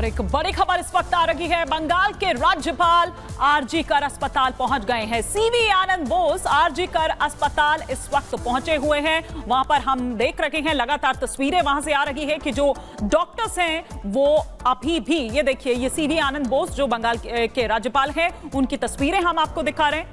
और एक बड़ी खबर इस वक्त आ रही है। बंगाल के राज्यपाल आरजी कर अस्पताल पहुंच गए हैं। सीवी आनंद बोस आरजी कर अस्पताल इस वक्त पहुंचे हुए हैं। वहां पर हम देख रहे हैं, लगातार तस्वीरें वहां से आ रही है कि जो डॉक्टर्स हैं वो अभी भी, ये देखिए, ये सीवी आनंद बोस जो बंगाल के राज्यपाल हैं, उनकी तस्वीरें हम आपको दिखा रहे हैं।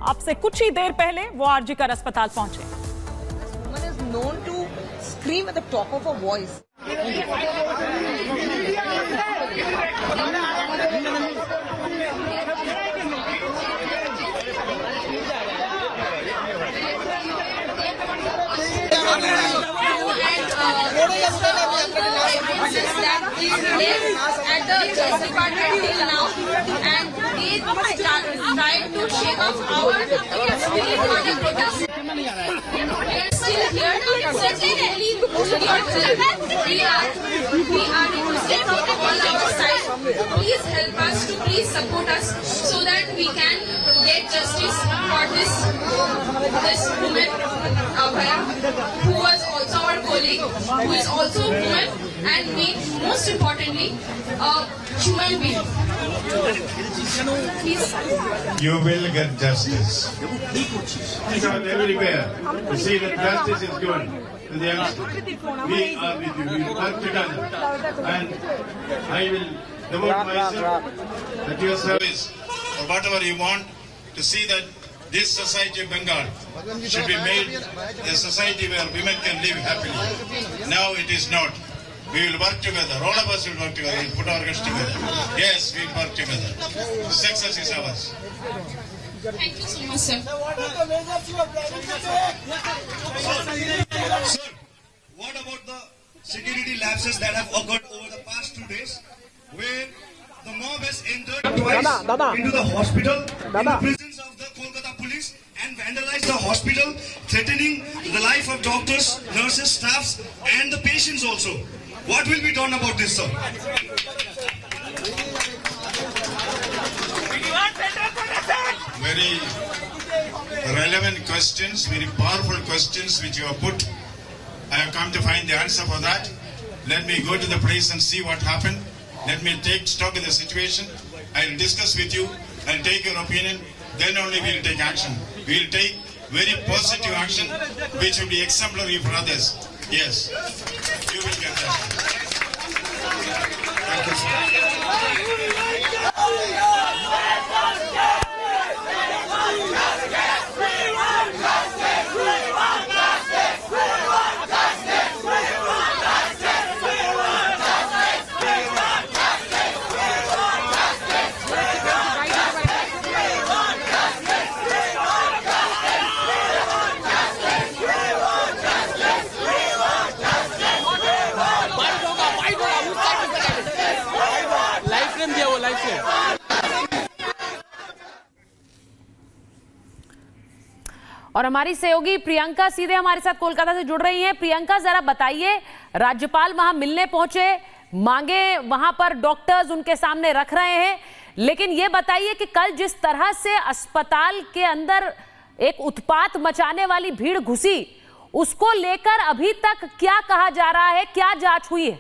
आपसे कुछ ही देर पहले वो आरजी कर अस्पताल पहुंचे। Scream at the top of her voice. At the justice department till now, and they tried to shake off our spirit for the protest. Still here now, certainly we are requesting from all our side. Please help us to please support us so that we can get justice for this woman, Abhaya, who was also our colleague, who is also a woman, and we, most importantly, a human being. Please. You will get justice. It's out everywhere. You see that justice is going to the youngsters. We are with you. We will work together. And I will devote myself at your service or whatever you want to see that this society of Bengal should be made a society where women can live happily. Now it is not. We will work together. All of us will work together. We'll put our heads together. Yes, we'll work together. Success is ours. Thank you so much, sir. Sir, what about the security lapses that have occurred over the past 2 days, where the mob has entered twice into the hospital, in the prisons of the Kolkata police, and vandalized the hospital, threatening the life of doctors, nurses, staffs, and the patients also. What will be done about this, sir? Very relevant questions, very powerful questions which you have put. I have come to find the answer for that. Let me go to the place and see what happened. Let me take stock of the situation. I will discuss with you and take your opinion. Then only we will take action. We will take very positive action which will be exemplary for others. Yes, you will get that. Thank you, sir. और हमारी सहयोगी प्रियंका सीधे हमारे साथ कोलकाता से जुड़ रही हैं। प्रियंका, जरा बताइए, राज्यपाल वहां मिलने पहुंचे, मांगे वहां पर डॉक्टर्स उनके सामने रख रहे हैं, लेकिन ये बताइए कि कल जिस तरह से अस्पताल के अंदर एक उत्पात मचाने वाली भीड़ घुसी, उसको लेकर अभी तक क्या कहा जा रहा है, क्या जांच हुई है?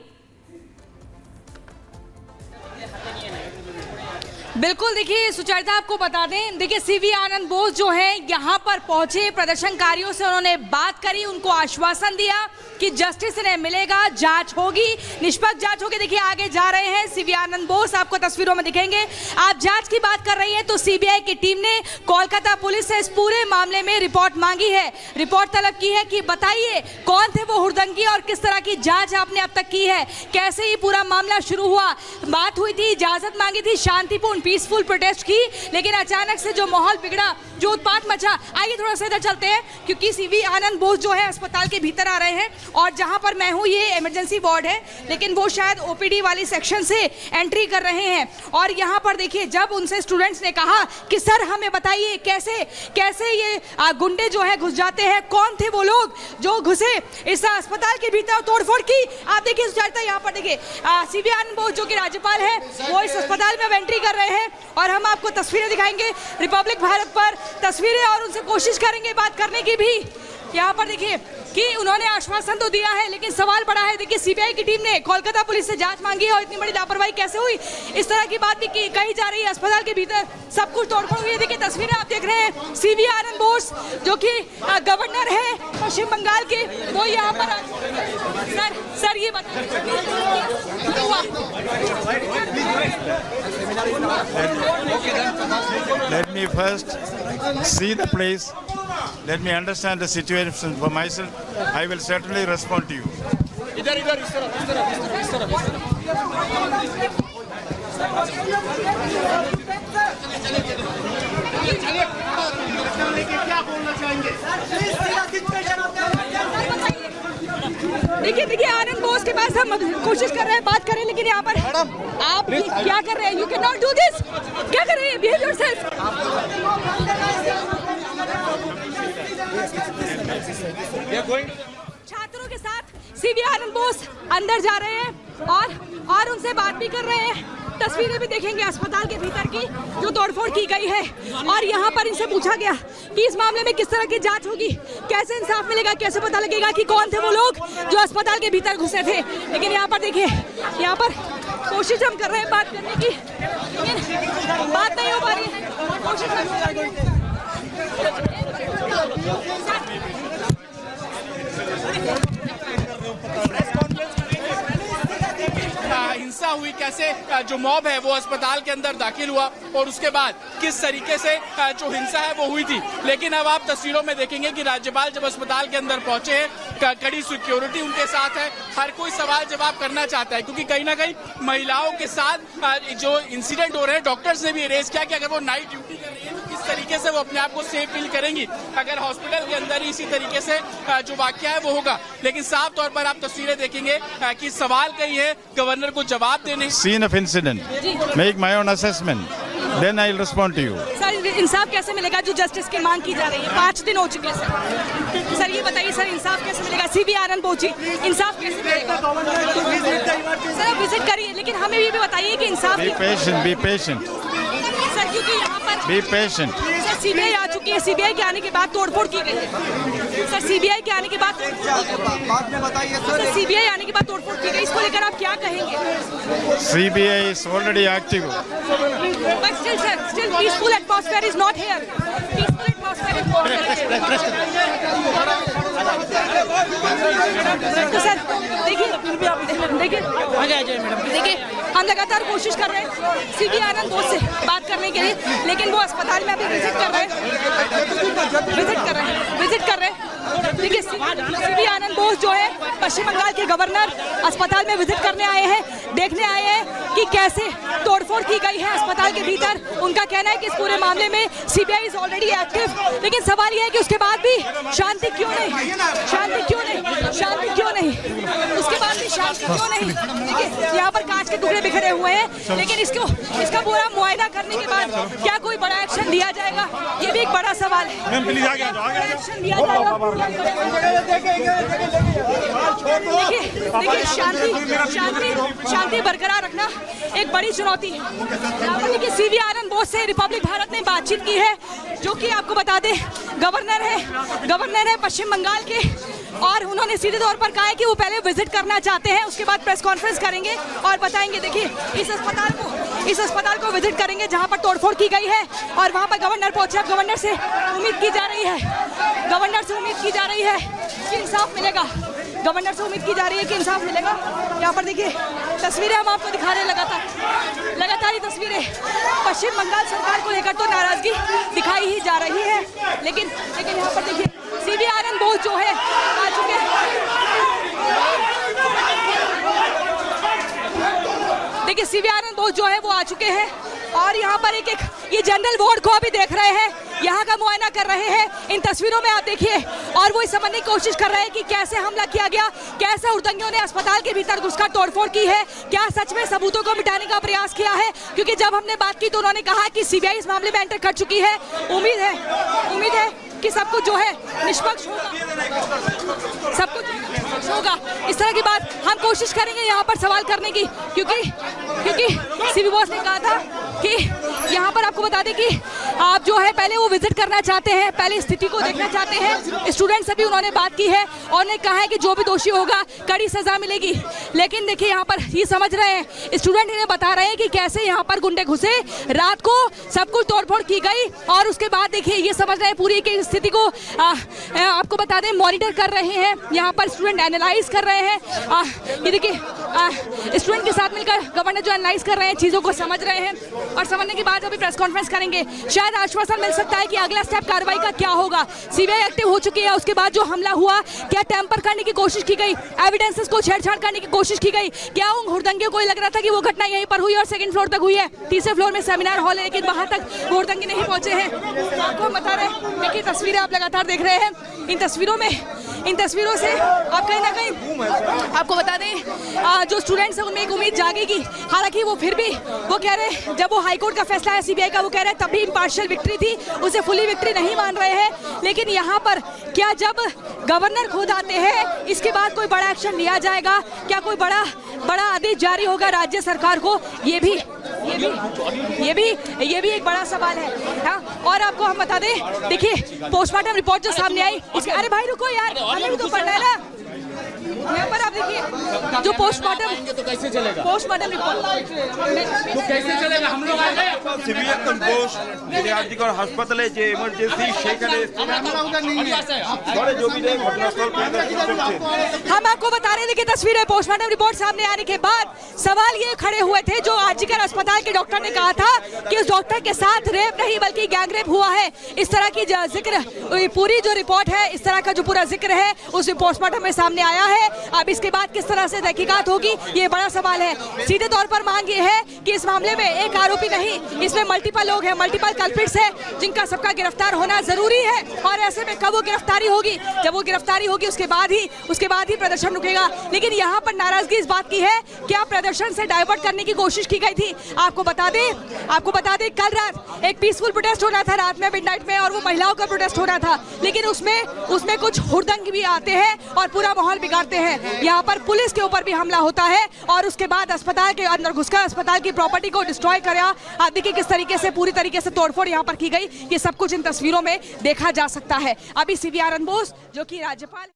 बिल्कुल, देखिए सुचरिता, आपको बता दें, देखिए सीवी आनंद बोस जो हैं यहाँ पर पहुंचे, प्रदर्शनकारियों से उन्होंने बात करी, उनको आश्वासन दिया कि जस्टिस इन्हें मिलेगा, जांच होगी, निष्पक्ष जांच होगी। देखिए आगे जा रहे हैं सीवी आनंद बोस, आपको तस्वीरों में दिखेंगे। आप जांच की बात कर रही हैं तो सीबीआई की टीम ने कोलकाता पुलिस से इस पूरे मामले में रिपोर्ट मांगी है, रिपोर्ट तलब की है कि बताइए कौन थे वो हुड़दंगी और किस तरह की जाँच आपने अब तक की है, कैसे ये पूरा मामला शुरू हुआ। बात हुई थी, इजाजत मांगी थी, शांतिपूर्ण पीसफुल प्रोटेस्ट की, लेकिन अचानक से जो माहौल बिगड़ा, जो उत्पात मचा, आइए थोड़ा सा इधर चलते हैं, क्योंकि सीवी आनंद बोस जो है अस्पताल के भीतर आ रहे हैं और जहां पर मैं हूं ये इमरजेंसी वार्ड है, लेकिन वो शायद ओपीडी वाली सेक्शन से एंट्री कर रहे हैं। और यहां पर देखिए, जब उनसे स्टूडेंट्स ने कहा कि सर हमें बताइए कैसे कैसे ये गुंडे जो है घुस जाते हैं, कौन थे वो लोग जो घुसे इस अस्पताल के भीतर तोड़फोड़ की, आप देखिए सुचरिता, यहाँ पर देखिए सीवी आनंद बोस जो कि राज्यपाल है वो इस अस्पताल में एंट्री कर रहे हैं और हम आपको तस्वीरें दिखाएंगे रिपब्लिक भारत पर, तस्वीरें, और उनसे कोशिश करेंगे बात करने की भी। यहाँ पर देखिए कि उन्होंने आश्वासन तो दिया है, लेकिन सवाल बड़ा है। देखिए सीबीआई की टीम ने कोलकाता पुलिस से जांच मांगी है और इतनी बड़ी लापरवाही कैसे हुई, इस तरह की बात भी कही जा रही है। अस्पताल के भीतर सब कुछ तोड़फोड़ हुई है। देखिए तस्वीरें आप देख रहे हैं, सीवी आनंद बोस जो कि गवर्नर है पश्चिम बंगाल के, वो यहाँ पर सर ये Let me first see the place. Let me understand the situation for myself. I will certainly respond to you. देखिए आनंद बोस के पास हम कोशिश कर रहे हैं बात करें, लेकिन यहाँ पर आप क्या कर रहे हैं? You can not do this. क्या कर रहे हैं? Behave yourself. छात्रों के साथ सीवी आनंद बोस अंदर जा रहे हैं और उनसे बात भी कर रहे हैं। तस्वीरें भी देखेंगे अस्पताल के भीतर की जो तोड़फोड़ की गई है, और यहाँ पर इनसे पूछा गया कि इस मामले में किस तरह की जांच होगी, कैसे इंसाफ मिलेगा, कैसे पता लगेगा कि कौन थे वो लोग जो अस्पताल के भीतर घुसे थे। लेकिन यहाँ पर देखिए, यहाँ पर कोशिश हम कर रहे हैं बात करने की, लेकिन बात नहीं हो पा रही है। कोशिश कर रहे हैं। हिंसा हुई, कैसे जो मॉब है वो अस्पताल के अंदर दाखिल हुआ और उसके बाद किस तरीके से जो हिंसा है वो हुई थी। लेकिन अब आप तस्वीरों में देखेंगे कि राज्यपाल जब अस्पताल के अंदर पहुंचे हैं, कड़ी सिक्योरिटी उनके साथ है, हर कोई सवाल जवाब करना चाहता है, क्योंकि कहीं ना कहीं महिलाओं के साथ जो इंसिडेंट हो रहे हैं, डॉक्टर्स ने भी रेज किया कि अगर वो नाइट ड्यूटी कर रही है तो किस तरीके से वो अपने आप को सेफ फील करेंगी अगर हॉस्पिटल के अंदर ही इसी तरीके से जो वाकया है वो होगा। लेकिन साफ तौर पर आप तस्वीरें देखेंगे कि सवाल कही है गवर्नर को जवाब देने। Scene of incident. Make my own assessment. Then I will respond to you. Sir इंसाफ कैसे मिलेगा जो जस्टिस की मांग की जा रही है? 5 दिन हो चुके हैं सर ये बताइए सर इंसाफ कैसे मिलेगा? सीवी आनंद पहुंची, इंसाफ कैसे मिलेगा? सर आप विजिट करिए, लेकिन हमें ये भी बताइए कि इंसाफ Be patient. Be patient. Sir क्योंकि यहाँ पर Be patient. सर सीबीआई आ चुकी है, सीबीआई के आने के बाद तोड़फोड़ की गई है। सर सीबीआई के आने के बाद बाद में बताइए सर सीबीआई आने के बाद तोड़फोड़ की गई, इसको लेकर आप क्या कहेंगे? CBI is already active. But still, sir, still peaceful atmosphere is not here. Peaceful atmosphere is not here. तो सर देखिए हम लगातार कोशिश कर रहे हैं सीवी आनंद बोस से बात करने के लिए, लेकिन वो अस्पताल में अभी विजिट कर रहे हैं। देखिए सीवी आनंद बोस जो है पश्चिम बंगाल के गवर्नर अस्पताल में विजिट करने आए हैं, देखने आए हैं कि कैसे तोड़फोड़ की गई है अस्पताल के भीतर। उनका कहना है कि इस पूरे मामले में सीबीआई इज ऑलरेडी एक्टिव, लेकिन सवाल यह है कि उसके बाद भी शांति क्यों नहीं? उसके बाद भी शांति क्यों नहीं? देखिए यहाँ पर कांच के टुकड़े बिखरे हुए हैं, लेकिन इसका पूरा मुआयना करने के बाद क्या कोई बड़ा एक्शन लिया जाएगा? ये भी एक बड़ा सवाल है। एक्शन लिया जाएगा? देखिए शांति बरकरार रखना एक बड़ी चुनौती है। यहाँ पर देखिए सीवी आनंद बोस से रिपब्लिक भारत ने बातचीत की है, जो कि आपको बता दें गवर्नर है पश्चिम बंगाल के, और उन्होंने सीधे तौर पर कहा है कि वो पहले विजिट करना चाहते हैं, उसके बाद प्रेस कॉन्फ्रेंस करेंगे और बताएंगे। देखिए इस अस्पताल को विजिट करेंगे जहां पर तोड़फोड़ की गई है, और वहां पर गवर्नर पहुंचे। गवर्नर से उम्मीद की जा रही है कि इंसाफ मिलेगा। यहाँ पर देखिए तस्वीरें हम आपको दिखा रहे हैं, लगातार ये तस्वीरें पश्चिम बंगाल सरकार को लेकर तो नाराजगी दिखाई ही जा रही है, लेकिन यहाँ पर देखिए सीवी आनंद बोस जो है आ चुके हैं। देखिए सीवी आनंद बोस जो है वो आ चुके हैं, और यहाँ पर एक ये जनरल वार्ड को अभी देख रहे हैं, यहाँ का मुआयना कर रहे हैं। इन तस्वीरों में आप देखिए, और वो समझने की कोशिश कर रहे हैं कि कैसे हमला किया गया, कैसे उद्दंगियों ने अस्पताल के भीतर घुसकर तोड़फोड़ की है, क्या सच में सबूतों को मिटाने का प्रयास किया है? क्योंकि जब हमने बात की तो उन्होंने कहा कि सीबीआई इस मामले में एंटर कर चुकी है। उम्मीद है कि सब कुछ जो है निष्पक्ष होगा। इस तरह की बात हम कोशिश करेंगे यहाँ पर सवाल करने की, क्योंकि सीवी बॉस ने कहा था कि यहाँ पर आपको बता दें कि आप जो है पहले वो विजिट करना चाहते हैं, पहले स्थिति को देखना चाहते हैं। स्टूडेंट से भी उन्होंने बात की है और उन्होंने कहा है कि जो भी दोषी होगा कड़ी सजा मिलेगी। लेकिन देखिए यहाँ पर ये समझ रहे हैं, स्टूडेंट इन्हें बता रहे हैं कि कैसे यहाँ पर गुंडे घुसे, रात को सब कुछ तोड़फोड़ की गई और उसके बाद देखिए ये समझ रहे हैं पूरी की स्थिति को आपको बता दें मॉनिटर कर रहे हैं। यहाँ पर स्टूडेंट एनालाइज कर रहे हैं। ये देखिए स्टूडेंट के साथ मिलकर गवर्नर जो एनालाइज कर रहे हैं, चीजों को समझ रहे हैं और समझने के बाद अभी प्रेस कॉन्फ्रेंस करेंगे। शायद आश्वासन मिल सकता है कि अगला स्टेप कार्रवाई का क्या होगा। सीबीआई एक्टिव हो चुकी है। उसके बाद जो हमला हुआ, क्या टेम्पर करने की कोशिश की गई, एविडेंसेस को छेड़छाड़ करने की कोशिश की गई, क्या उन हुड़दंगे को लग रहा था कि वो घटना यहीं पर हुई और सेकंड फ्लोर तक हुई है। तीसरे फ्लोर में सेमिनार हॉल है लेकिन वहां तक हुड़दंगे नहीं पहुंचे हैं। आपको हम बता रहे हैं, देखिए तस्वीरें आप लगातार देख रहे हैं। इन तस्वीरों से आप कहीं ना कहीं आपको बता दें जो स्टूडेंट्स हैं उनमें एक उम्मीद जागेगी। हालांकि वो फिर भी वो कह रहे हैं, जब वो हाईकोर्ट का फैसला है सीबीआई का, वो कह रहे हैं तभी इम्पार्शियल विक्ट्री थी, उसे फुली विक्ट्री नहीं मान रहे हैं। लेकिन यहाँ पर क्या जब गवर्नर खुद आते हैं इसके बाद कोई बड़ा एक्शन लिया जाएगा, क्या कोई बड़ा आदेश जारी होगा राज्य सरकार को, ये भी एक बड़ा सवाल है। हाँ, और आपको हम बता दें, देखिए पोस्टमार्टम रिपोर्ट जो सामने आई उसके, अरे भाई रुको यार, हमें भी तो पढ़ना है ना। यहाँ पर आप देखिए जो पोस्टमार्टम तो कैसे चलेगा? पोस्टमार्टम रिपोर्ट तो कैसे चलेगा? हम लोग आ गए সিভিল পোস্ট যে আরজিকর হাসপাতালে যে ইমার্জেন্সি সেখানে বড় জমিতে ঘটনাস্থল পরিদর্শন করছে। हम आपको बता रहे थे कि तस्वीरें पोस्टमार्टम रिपोर्ट सामने आने के बाद सवाल ये खड़े हुए थे, जो आरजीकर अस्पताल के डॉक्टर ने कहा था कि उस डॉक्टर के साथ रेप नहीं बल्कि गैंगरेप हुआ है। इस तरह की जिक्र, पूरी जो रिपोर्ट है, इस तरह का जो पूरा जिक्र है उस पोस्टमार्टम में सामने आया है। अब इसके बाद किस तरह से तहकीकात होगी, ये बड़ा सवाल है। सीधे तौर पर मांग ये है कि इस मामले में एक आरोपी नहीं, इसमें मल्टीपल लोग हैं, मल्टीपल कल्प्रिट्स हैं, जिनका सबका गिरफ्तार होना जरूरी है। और ऐसे में कब वो गिरफ्तारी होगी, जब वो गिरफ्तारी होगी उसके बाद ही प्रदर्शन रुकेगा। लेकिन यहाँ पर नाराजगी इस बात की है, क्या प्रदर्शन से डाइवर्ट करने की कोशिश की गई थी। आपको बता दें कल रात एक पीसफुल प्रोटेस्ट हो रहा था, रात में मिडनाइट में, और वो महिलाओं का प्रोटेस्ट हो रहा था। लेकिन उसमें कुछ हुड़दंग भी आते हैं और पूरा माहौल बिगाड़ते हैं। यहाँ पर पुलिस के ऊपर भी हमला होता है और उसके बाद अस्पताल के अंदर घुसकर अस्पताल की प्रॉपर्टी को डिस्ट्रॉय करा। आप देखिए किस तरीके से पूरी तरीके से तोड़फोड़ यहाँ पर की गई। ये सब कुछ इन तस्वीरों में देखा जा सकता है। अभी सीवी आनंद बोस जो कि राज्यपाल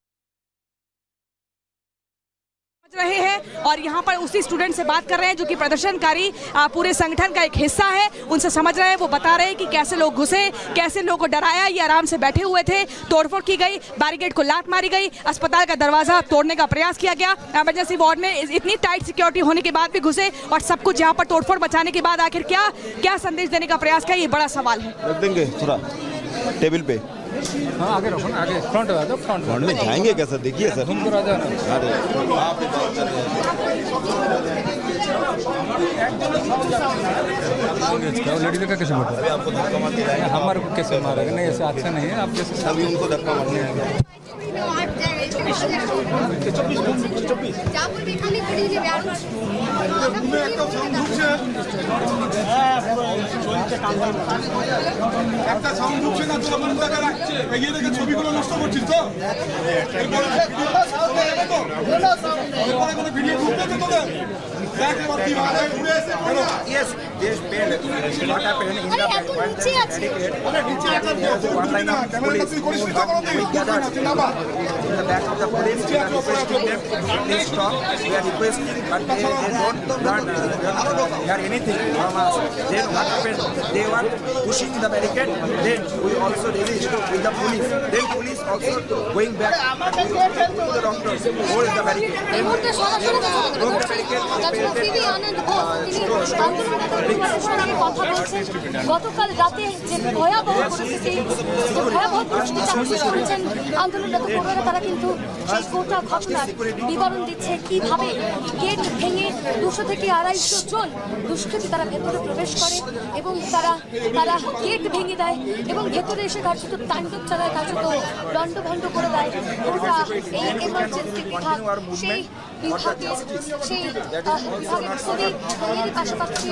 रहे हैं और यहाँ पर उसी स्टूडेंट से बात कर रहे हैं जो कि प्रदर्शनकारी पूरे संगठन का एक हिस्सा है, उनसे समझ रहे हैं। वो बता रहे हैं कि कैसे लोग घुसे, कैसे लोगों को डराया, ये आराम से बैठे हुए थे, तोड़फोड़ की गई, बैरिकेड को लात मारी गई, अस्पताल का दरवाजा तोड़ने का प्रयास किया गया। इमरजेंसी वार्ड में इतनी टाइट सिक्योरिटी होने के बाद भी घुसे और सब कुछ यहाँ पर तोड़फोड़ मचाने के बाद आखिर क्या संदेश देने का प्रयास किया, ये बड़ा सवाल है। रख देंगे थोड़ा टेबल पे। हाँ आगे रखो ना, आगे फ्रंट आ जाओ, फ्रंट में जाएंगे कैसे, देखिए सर तुम तो राजा ना। अरे आप बात कर रहे हैं लेडी का कैसे मारा, अभी आपको धक्का मारते हैं, हमारे को कैसे मारेगा? नहीं ऐसा अच्छा नहीं है, आप जैसे अभी उनको धक्का मारने हैं। একটা সাউন্ড ঢুকছে না, তোরা মন টাকা রাখছে এগিয়ে দেখে ছবিগুলো নষ্ট করছিস তো। এরপরে কোনো ভিডিও ঢুকবে তো তোদের দেখ কি ভালো ঘুরে এসে Yes, this paid. What happened in the one line of police we gathered in the back of the police. We are requesting them please stop. We are requesting, but they don't hear anything from us. Then what happened? They were pushing the barricade. Then we also resist with the police. Then police also going back to the doctors. Hold the barricade. Then broke the barricade. গতকাল রাতে যে ভয়াবহ পরিস্থিতি চাকরি করেছেন আন্দোলনরত কর্মীরা, তারা কিন্তু সেই গোটা ঘটনার বিবরণ দিচ্ছে কিভাবে গেট ভেঙে 200 থেকে 250 জন দুষ্কৃতী তারা ভেতরে প্রবেশ করে এবং তারা গেট ভেঙে দেয় এবং ভেতরে এসে কার্যত তাণ্ডব চালায়, কার্যত লণ্ডভণ্ড করে দেয়। গোটা এই এমার্জেন্সি বিভাগ সেই বিভাগের খুবই পাশাপাশি